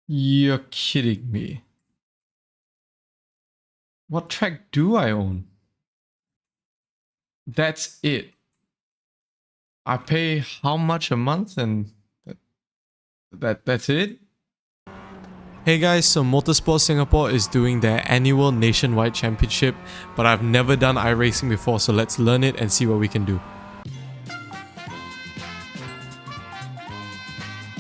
You're kidding me. What track do I own? That's it. I pay how much a month and that's it? Hey guys, so Motorsport Singapore is doing their annual nationwide championship, but I've never done iRacing before, so let's learn it and see what we can do.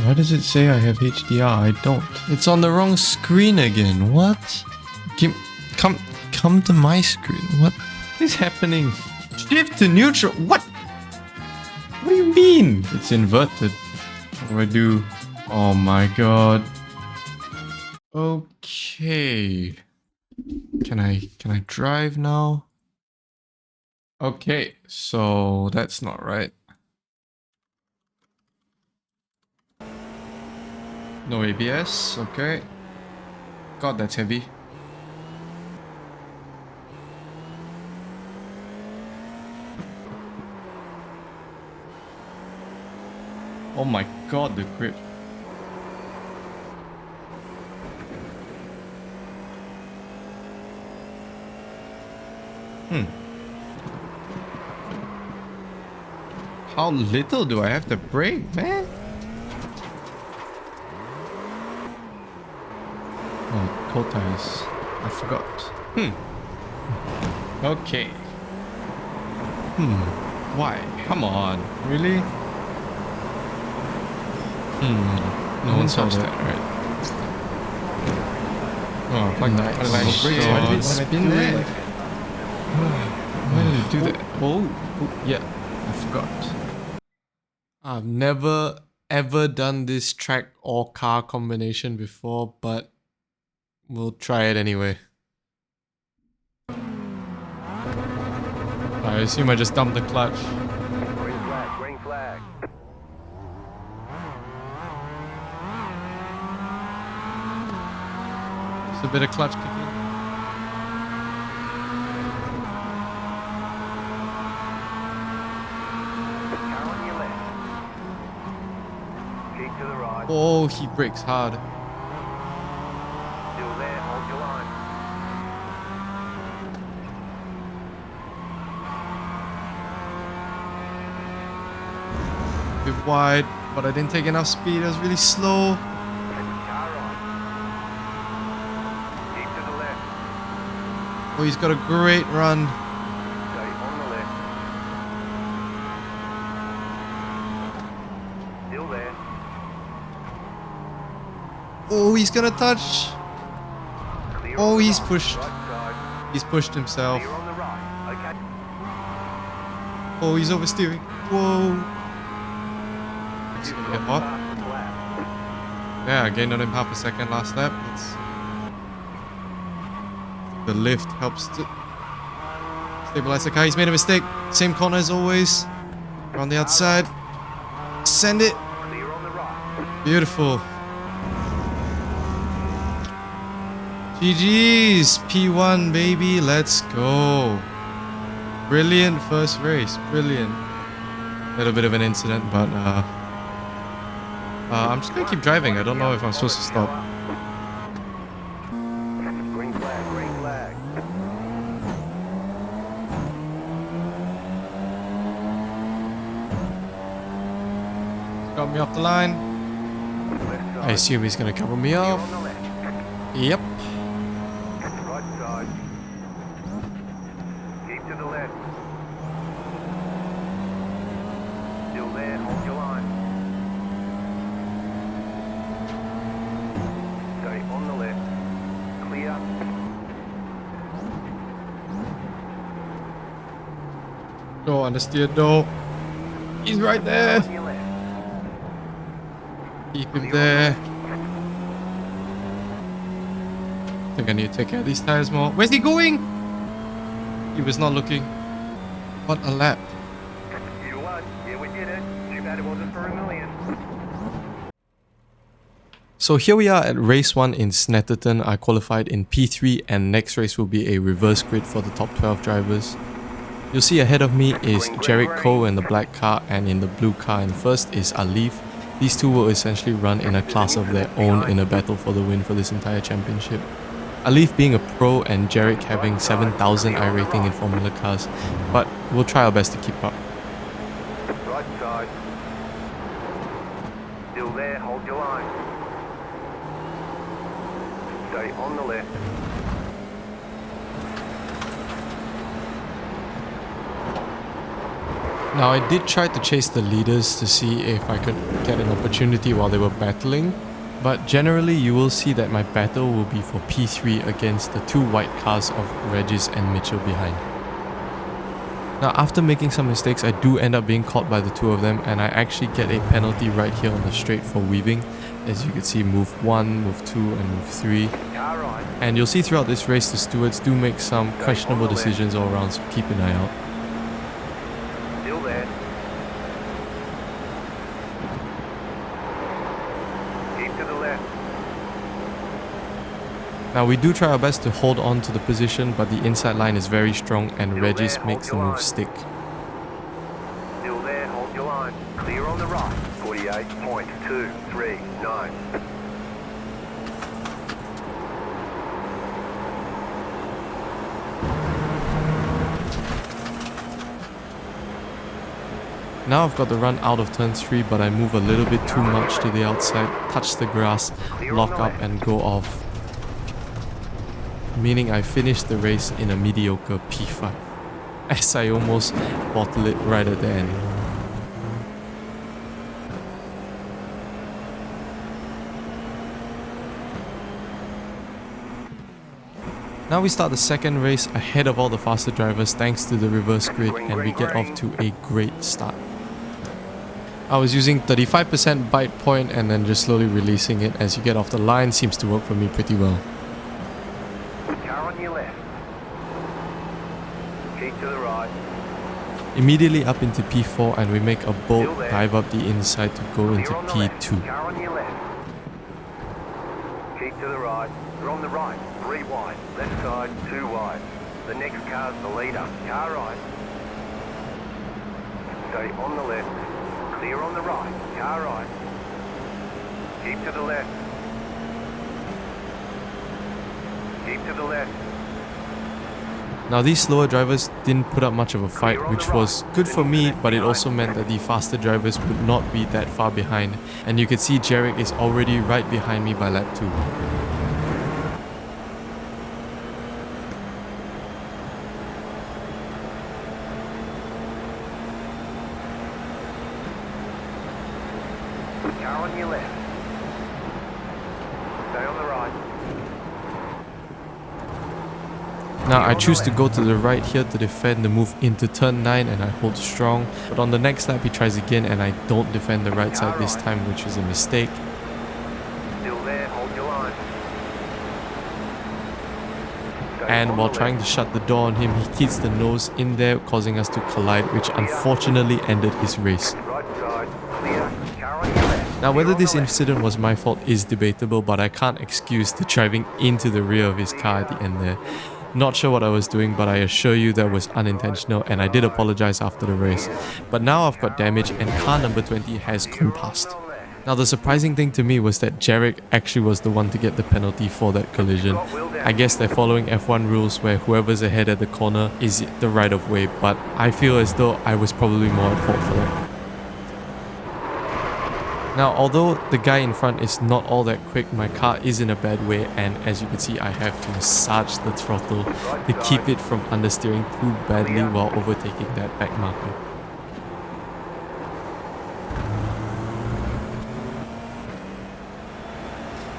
Why does it say I have HDR? I don't. It's on the wrong screen again. What? Come to my screen. What is happening? Shift to neutral. What? What do you mean? It's inverted. What do I do? Oh my god. Okay. Can I drive now? Okay, so that's not right. No ABS, okay. God, that's heavy. Oh my god, the grip. How little do I have to brake, man? Oh, cold tires. I forgot. Okay. Why? Come on. Really? No one touched that, right? Oh, like nice. Why did it spin there? Why did it do that? Oh, yeah. I forgot. I've never ever done this track or car combination before, but we'll try it anyway. I assume I just dumped the clutch. Green flag, green flag. Just a bit of clutch kicking. Car on your left. Keep to the right. Oh, he brakes hard. Still there, hold your line. A bit wide, but I didn't take enough speed. I was really slow. Take the car on. Keep to the left. Oh, he's got a great run. Stay on the left. Still there. Oh, he's gonna touch. Clear Oh, on the he's right. pushed. Right side. He's pushed himself. Clear on the right. Okay. Oh, he's oversteering. Whoa. It's You've gonna got get the hot. fastest lap. Yeah, I gained on him half a second last lap. The lift helps to stabilize the car. He's made a mistake. Same corner as always. We're on the outside. Send it. Clear on the right. Beautiful. GG's. P1, baby. Let's go. Brilliant first race. Brilliant. Little bit of an incident, but I'm just gonna keep driving. I don't know if I'm supposed to stop. Green flag, green flag. Got me off the line. Left I side. assume he's gonna cover me Clear off. on the left. Yep. Right side. Keep to the left. Still there, hold your line. Stay on the left. Clear. Go understeer though. He's right there. On your left. Keep him there. I think I need to take care of these tires more. Where's he going? He was not looking. What a lap. You won. Yeah, we did it. Too bad it wasn't for $1 million. So here we are at race 1 in Snetterton. I qualified in P3 and next race will be a reverse grid for the top 12 drivers. You'll see ahead of me is Jarek Coe in the black car, and in the blue car in first is Alif. These two will essentially run in a class of their own in a battle for the win for this entire championship. Alif being a pro and Jarek having 7,000 I rating in Formula Cars, but we'll try our best to keep up. Right side. Still there, hold your line. Stay on the left. Now I did try to chase the leaders to see if I could get an opportunity while they were battling, but generally you will see that my battle will be for P3 against the two white cars of Regis and Mitchell behind. Now after making some mistakes, I do end up being caught by the two of them, and I actually get a penalty right here on the straight for weaving. As you can see, move 1, move 2 and move 3. And you'll see throughout this race the stewards do make some questionable decisions all around, so keep an eye out. Still there. Keep to the left. Now we do try our best to hold on to the position, but the inside line is very strong and Regis makes the move stick. Still there, hold your line. Clear on the right. 48.239. Now I've got the run out of turn 3, but I move a little bit too much to the outside, touch the grass, lock up and go off. Meaning I finished the race in a mediocre P5, as I almost bottle it right at the end. Now we start the second race ahead of all the faster drivers thanks to the reverse grid, and we get off to a great start. I was using 35% bite point and then just slowly releasing it as you get off the line. Seems to work for me pretty well. Car on your left. Keep to the right. Immediately up into P4 and we make a bold dive up the inside to go into P2. Car on your left. Keep to the right. You're on the right. 3 wide. Left side, 2 wide. The next car's the leader. Car right. Stay on the left. Clear on the right. Car right. Keep to the left. Keep to the left. Now these slower drivers didn't put up much of a fight, which was good for me, but it also meant that the faster drivers would not be that far behind. And you can see Jarek is already right behind me by lap 2. Car on your left. Stay on the right. Now I choose to go to the right here to defend the move into turn 9 and I hold strong. But on the next lap he tries again and I don't defend the right side this time, which is a mistake. Still there, hold your line. And while trying to shut the door on him, he keeps the nose in there, causing us to collide, which unfortunately ended his race. Right side, clear. Car on your left. Now whether this incident was my fault is debatable, but I can't excuse the driving into the rear of his car at the end there. Not sure what I was doing, but I assure you that was unintentional and I did apologize after the race. But now I've got damage and car number 20 has gone past. Now the surprising thing to me was that Jarek actually was the one to get the penalty for that collision. I guess they're following F1 rules where whoever's ahead at the corner is the right of way, but I feel as though I was probably more at fault for that. Now although the guy in front is not all that quick, my car is in a bad way, and as you can see I have to massage the throttle to keep it from understeering too badly while overtaking that back marker.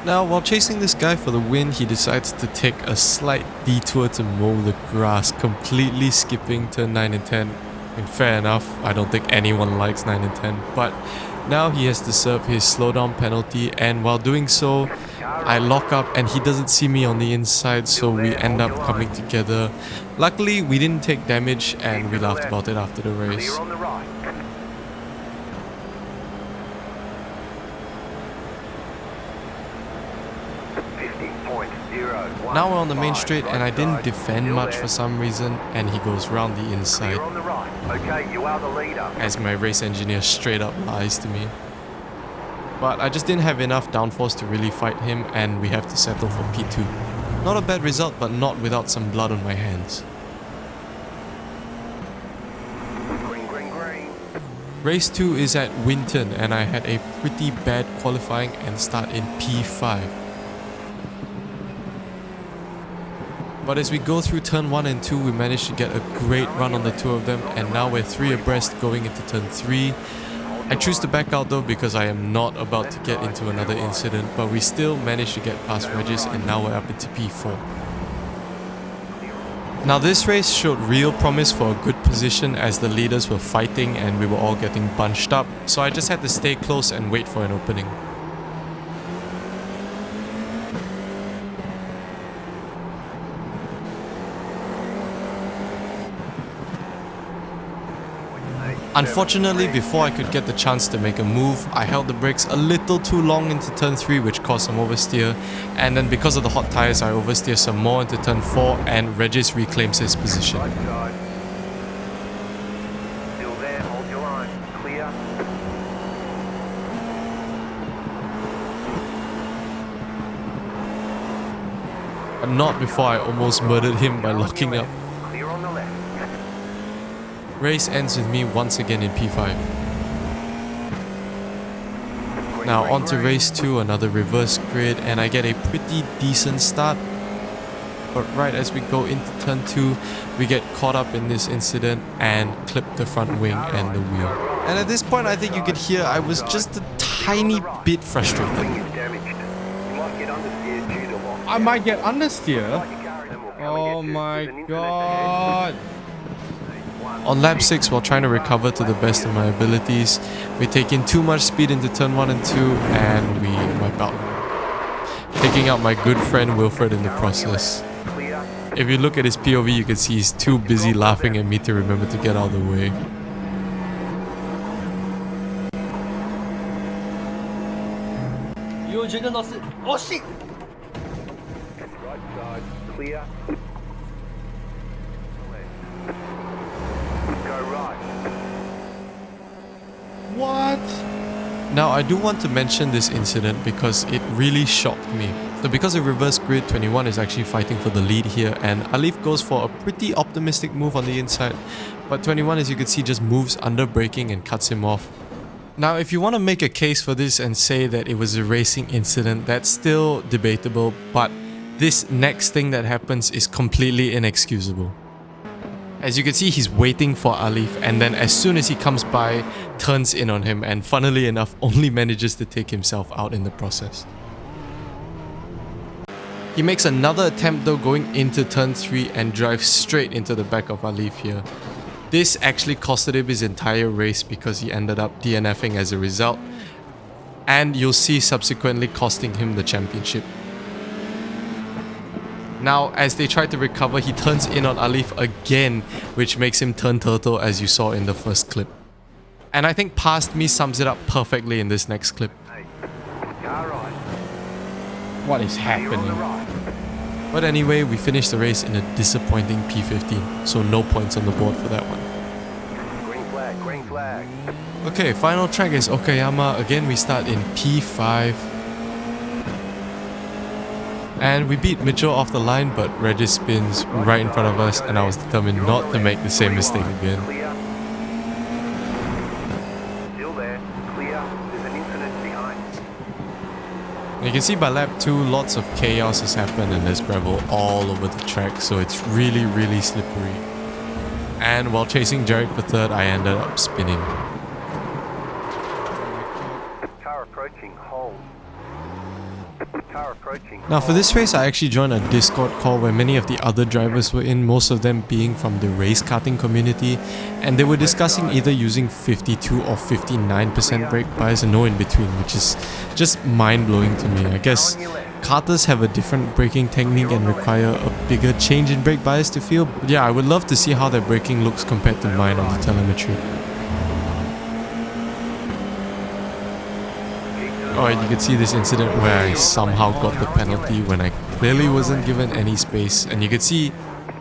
Now while chasing this guy for the win, he decides to take a slight detour to mow the grass, completely skipping turn 9 and 10. And fair enough, I don't think anyone likes 9 and 10, but now he has to serve his slowdown penalty, and while doing so, I lock up and he doesn't see me on the inside, so we end up coming together. Luckily, we didn't take damage and we laughed about it after the race. Clear on the right. Now we're on the main straight and I didn't defend much for some reason, and he goes round the inside. Clear on the right. Okay, you are the leader. As my race engineer straight up lies to me. but I just didn't have enough downforce to really fight him, and we have to settle for P2. Not a bad result, but not without some blood on my hands. Green, green, green. Race 2 is at Winton, and I had a pretty bad qualifying and start in P5. But as we go through turn 1 and 2, we managed to get a great run on the two of them, and now we're 3 abreast going into turn 3. I choose to back out though because I am not about to get into another incident, but we still managed to get past Regis, and now we're up into P4. Now this race showed real promise for a good position as the leaders were fighting and we were all getting bunched up, so I just had to stay close and wait for an opening. Unfortunately, before I could get the chance to make a move, I held the brakes a little too long into turn 3, which caused some oversteer, and then because of the hot tyres I oversteer some more into turn 4 and Regis reclaims his position. Right side. Still there, hold your line. Clear. But not before I almost murdered him by locking up. Clear on the left. Race ends with me once again in P5. Now on to race 2, another reverse grid, and I get a pretty decent start. But right as we go into turn 2, we get caught up in this incident and clip the front wing and the wheel. And at this point I think you could hear I was just a tiny bit frustrated. Wing is damaged. You might get understeer due to lock. I might get understeer. Oh There's my an incident god. ahead. On lap 6, while trying to recover to the best of my abilities, we take in too much speed into turn 1 and 2 and we wipe out, taking out my good friend Wilfred in the process. Clear. If you look at his POV, you can see he's too busy laughing at me to remember to get out of the way. Oh shit! Right side. Clear. Go right. What? Now I do want to mention this incident because it really shocked me. So because of reverse grid, 21 is actually fighting for the lead here, and Alif goes for a pretty optimistic move on the inside, but 21, as you can see, just moves under braking and cuts him off. Now if you want to make a case for this and say that it was a racing incident, that's still debatable, but this next thing that happens is completely inexcusable. As you can see, he's waiting for Alif, and then as soon as he comes by, turns in on him, and funnily enough, only manages to take himself out in the process. He makes another attempt though going into turn 3 and drives straight into the back of Alif here. This actually costed him his entire race because he ended up DNFing as a result, and you'll see subsequently costing him the championship. Now, as they try to recover, he turns in on Alif again, which makes him turn turtle as you saw in the first clip. And I think Past Me sums it up perfectly in this next clip. Hey. Car right. What is Clear on the happening? right. But anyway, we finished the race in a disappointing P15, so no points on the board for that one. Green flag, green flag. Okay, final track is Okayama. Again, we start in P5. And we beat Mitchell off the line, but Regis spins right in front of us, and I was determined not to make the same mistake again. Clear. Still there. Clear. There's an incident behind. You can see by lap 2, lots of chaos has happened and there's gravel all over the track, so it's really, really slippery. And while chasing Jarek for third, I ended up spinning. Car approaching. Hold. Car approaching. Now for this race, I actually joined a Discord call where many of the other drivers were in, most of them being from the race karting community, and they were discussing either using 52 or 59% brake bias and no in between, which is just mind-blowing to me. I guess karters have a different braking technique and require a bigger change in brake bias to feel. But yeah, I would love to see how their braking looks compared to mine on the telemetry. Oh, and you can see this incident where I somehow got the penalty when I clearly wasn't given any space. And you can see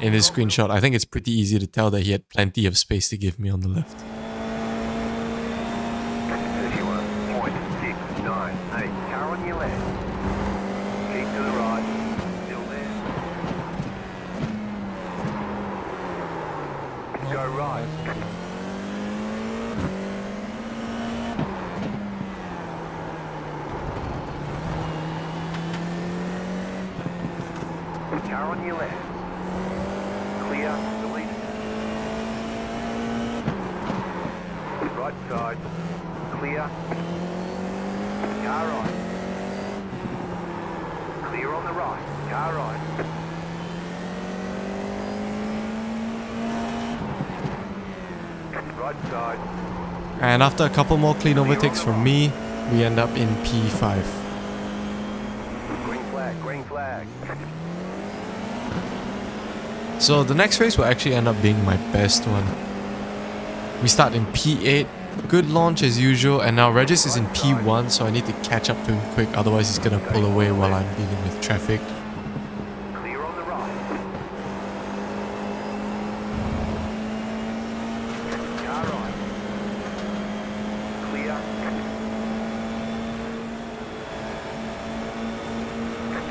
in this screenshot, I think it's pretty easy to tell that he had plenty of space to give me on the left. 31.69. Car on your left. Clear, delete. Right side. Clear. Car right. Clear on the right. Car right. Right side. And after a couple more clean overtakes from me, we end up in P5. Green flag, green flag. So the next race will actually end up being my best one. We start in P8, good launch as usual, and now Regis is in P1, so I need to catch up to him quick, otherwise he's gonna pull away while I'm dealing with traffic. Clear on the right. Car right. Clear.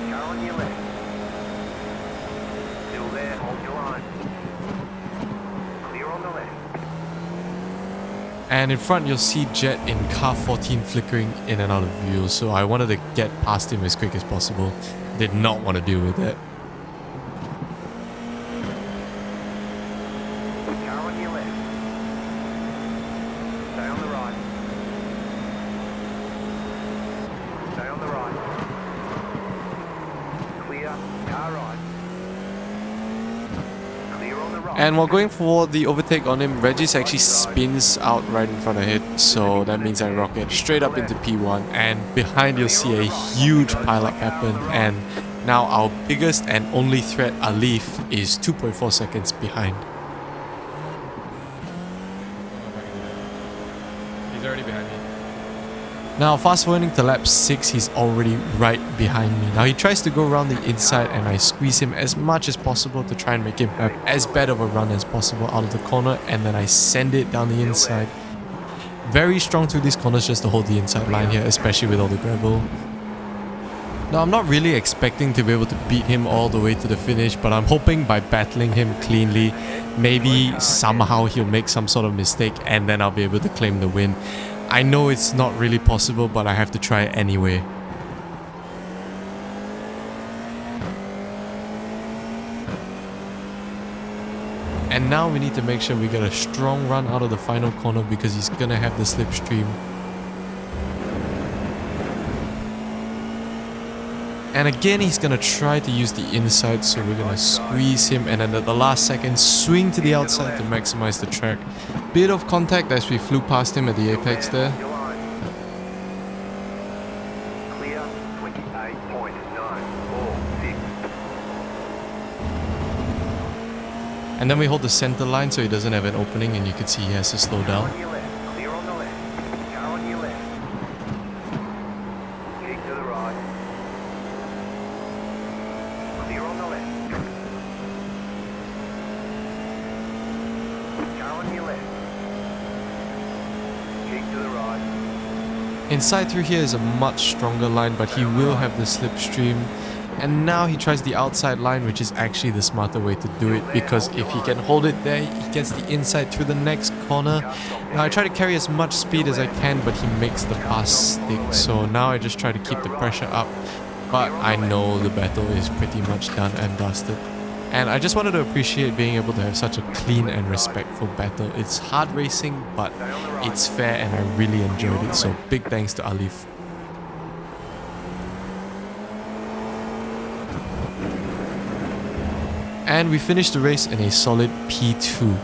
Car on your left. Still there, hold your line. Clear on the left. And in front you'll see Jet in car 14 flickering in and out of view, so I wanted to get past him as quick as possible. Did not want to deal with that. Car on your left. Stay on the right. Stay on the right. Clear. Car right. Clear on the right. And while going for the overtake on him, Regis actually spins out right in front of it, so that means I rocket straight up into P1, and behind you'll see a huge pileup happen, and now our biggest and only threat, Alif, is 2.4 seconds behind. He's already behind me. Now fast forwarding to lap 6, he's already right behind me. Now he tries to go around the inside and I squeeze him as much as possible to try and make him have as bad of a run as possible out of the corner, and then I send it down the inside. Very strong through these corners just to hold the inside line here, especially with all the gravel. Now I'm not really expecting to be able to beat him all the way to the finish, but I'm hoping by battling him cleanly, maybe somehow he'll make some sort of mistake and then I'll be able to claim the win. I know it's not really possible, but I have to try it anyway. And now we need to make sure we get a strong run out of the final corner because he's gonna have the slipstream. And again, he's gonna try to use the inside, so we're gonna squeeze him and then at the last second swing to the outside to maximize the track. Bit of contact as we flew past him at the apex there. Your line. Clear. 28.946. And then we hold the center line so he doesn't have an opening, and you can see he has to slow Car down. on your left. Clear on the left. Car on your left. Keep to the right. Clear on the left. Car on your left. Keep to the right. Inside through here is a much stronger line, but he will have the slipstream. And now he tries the outside line, which is actually the smarter way to do it, because if he can hold it there, he gets the inside through the next corner. Now I try to carry as much speed as I can, but he makes the pass stick, so now I just try to keep the pressure up. But I know the battle is pretty much done and dusted. And I just wanted to appreciate being able to have such a clean and respectful battle. It's hard racing, but it's fair and I really enjoyed it, so big thanks to Alif. And we finished the race in a solid P2.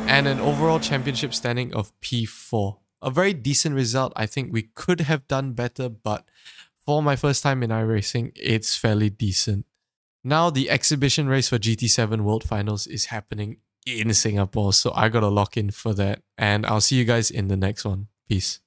And an overall championship standing of P4. A very decent result. I think we could have done better, but for my first time in iRacing, it's fairly decent. Now the exhibition race for GT7 World Finals is happening in Singapore, so I gotta lock in for that. And I'll see you guys in the next one. Peace.